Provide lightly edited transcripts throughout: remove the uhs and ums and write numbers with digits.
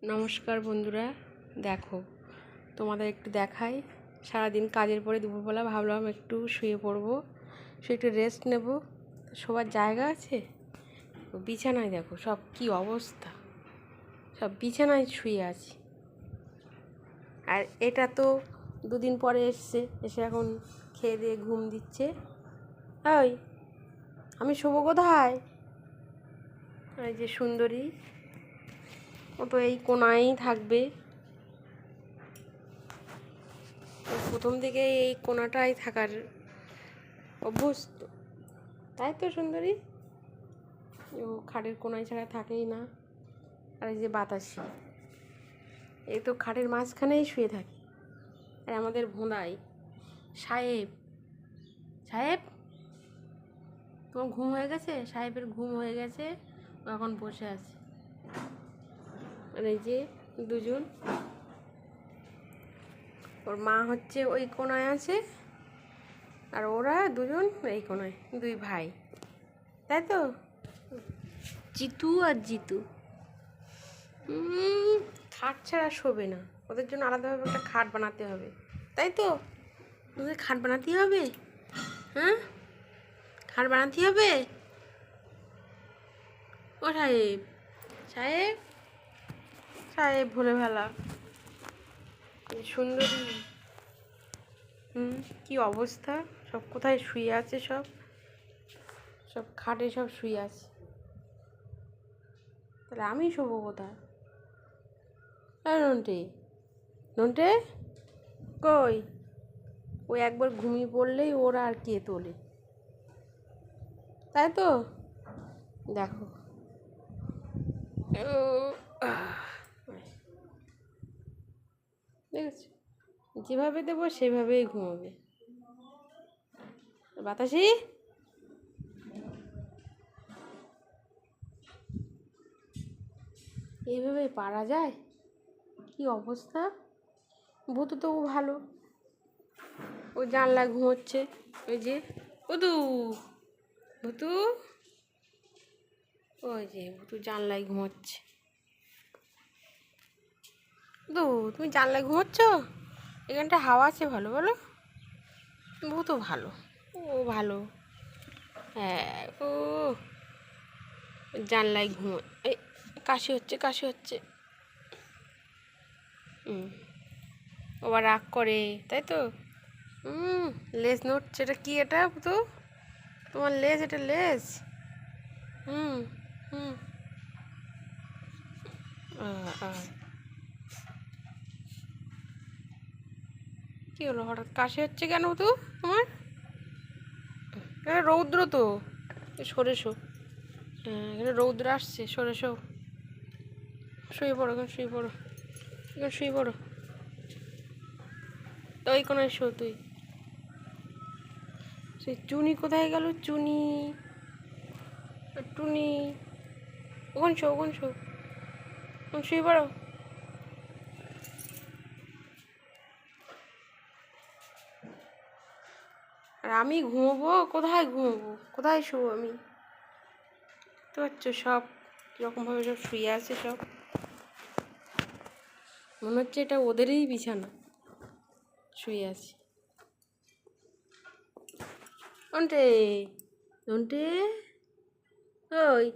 নমস্কার বন্ধুরা, দেখো তোমাদের একটু দেখাই। সারাদিন কাজের পরে দুপুরবেলা ভাবলাম একটু শুয়ে পড়বো, শুয়ে একটু রেস্ট নেব। শোবার জায়গা আছে? বিছানায় দেখো সব কি অবস্থা, সব বিছানায় শুয়ে আছি। আর এটা তো দুদিন পরে এসে এখন খেয়ে দিয়ে ঘুম দিচ্ছে। ওই আমি শোবো কোথায়? এই যে সুন্দরী, ও তো এই কোনায় থাকবে। প্রথম থেকে এই কোনাটাই থাকার অভ্যস্ত, তাই তো সুন্দরী। ও খাটের কোনায় ছাড়া থাকেই না। আর এই যে বাতাসি, এই তো খাটের মাঝখানেই শুয়ে থাকে। আর আমাদের ভোঁদাই সাহেব, সাহেব তোমার ঘুম হয়ে গেছে? সাহেবের ঘুম হয়ে গেছে, ও এখন বসে আছে। আর এই যে দুজন, ওর মা হচ্ছে ওই কোনায় আছে, আর ওরা দুজন এই কোনায়, দুই ভাই, তাই তো। জিতু আর জিতু খাট ছাড়া শোবে না, ওদের জন্য আলাদাভাবে একটা খাট বানাতে হবে, তাই তো। ওদের খাট বানাতে হবে, হ্যাঁ খাট বানাতে হবে। ও সাহেব, সাহেব, সাহেব ভোলে ভালা সুন্দরী। কি অবস্থা, সব কোথায় শুয়ে আছে, সব সব খাটে সব শুয়ে আছে। তাহলে আমি শোবো কোথায়? নন্টে, নন্টে কই? ওই একবার ঘুমিয়ে পড়লেই ওরা আর কে তোলে, তাই তো। দেখো দেখেছো, যেভাবে দেবো সেভাবেই ঘুমোবে। বাতাসি, এইভাবে পারা যায়? কি অবস্থা। ভূতু তো ভালো, ও জানলায় ঘুমোচ্ছে। ওই যে ভূতু, ভূতু, ওই যে ভূতু জানলায় ঘুমোচ্ছে। ভূতু, তুমি জানলায় ঘুমোচ্ছ? এখানটা হাওয়া আছে ভালো, বলো। ভূতু ভালো, ও ভালো, হ্যাঁ। ও জানলায় ঘুমো, এই কাশি হচ্ছে, কাশি হচ্ছে। আবার রাগ করে, তাই তো। লেজ নড়ছে, এটা কি? এটা তো তোমার লেজ, এটা লেজ। হুম হুম কি হলো, হঠাৎ কাশি হচ্ছে কেন তো তোমার? এটা রৌদ্র তো, সরে শো। হ্যাঁ, এখানে রৌদ্র আসছে, সরে শো। শুয়ে পড়ো, এখন শুয়ে পড়ো, এখন শুয়ে পড়ো। তো ওই কোনায় শো তুই। সেই চুনি কোথায় গেল? চুনি, টুনি, ওখান শো, ওখান শো, এখন শুয়ে পড়ো। আর আমি ঘুমোবো কোথায়? ঘুমোবো কোথায়? শোবো আমি? তো পারছো সব কীরকমভাবে সব শুয়ে আছে, সব মনে হচ্ছে এটা ওদেরই বিছানা, শুয়ে আছি। নন্টে, নন্টে, ওই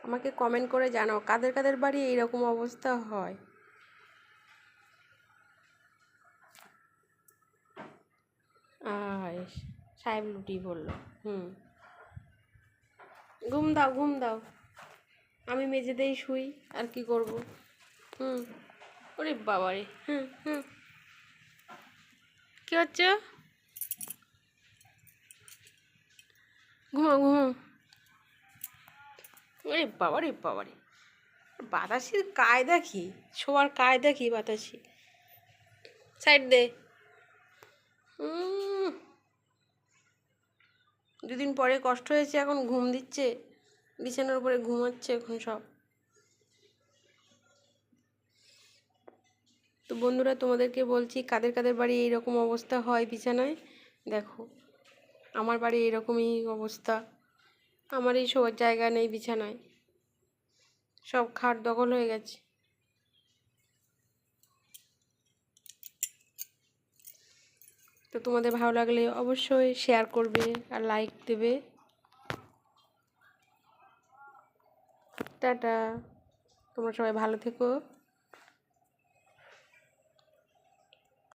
আমাকে কমেন্ট করে জানাও কাদের কাদের বাড়ি এইরকম অবস্থা হয়। সাহেব লুটি বললো। ঘুম দাও, ঘুম দাও, আমি মেঝেতেই শুই, আর কি করব। ওরে বাবারে, কি হচ্ছে? ঘুমো, ঘুমো। ওরে বাবারে, বাবারে, বাতাসির কায়দা কি, শোয়ার কায়দা কি বাতাসি? সাইড দে। দুদিন পরে কষ্ট হয়েছে, এখন ঘুম দিচ্ছে, বিছানার উপরে ঘুমাচ্ছে এখন সব। তো বন্ধুরা, তোমাদেরকে বলছি কাদের কাদের বাড়ি এইরকম অবস্থা হয় বিছানায়। দেখো, আমার বাড়ি এরকমই অবস্থা। আমার এই শোয়ার জায়গা নেই বিছানায়, সব খাট দখল হয়ে গেছে। তো তোমাদের ভালো লাগলে অবশ্যই শেয়ার করবে আর লাইক দেবে। টাটা, তোমরা সবাই ভালো থেকো।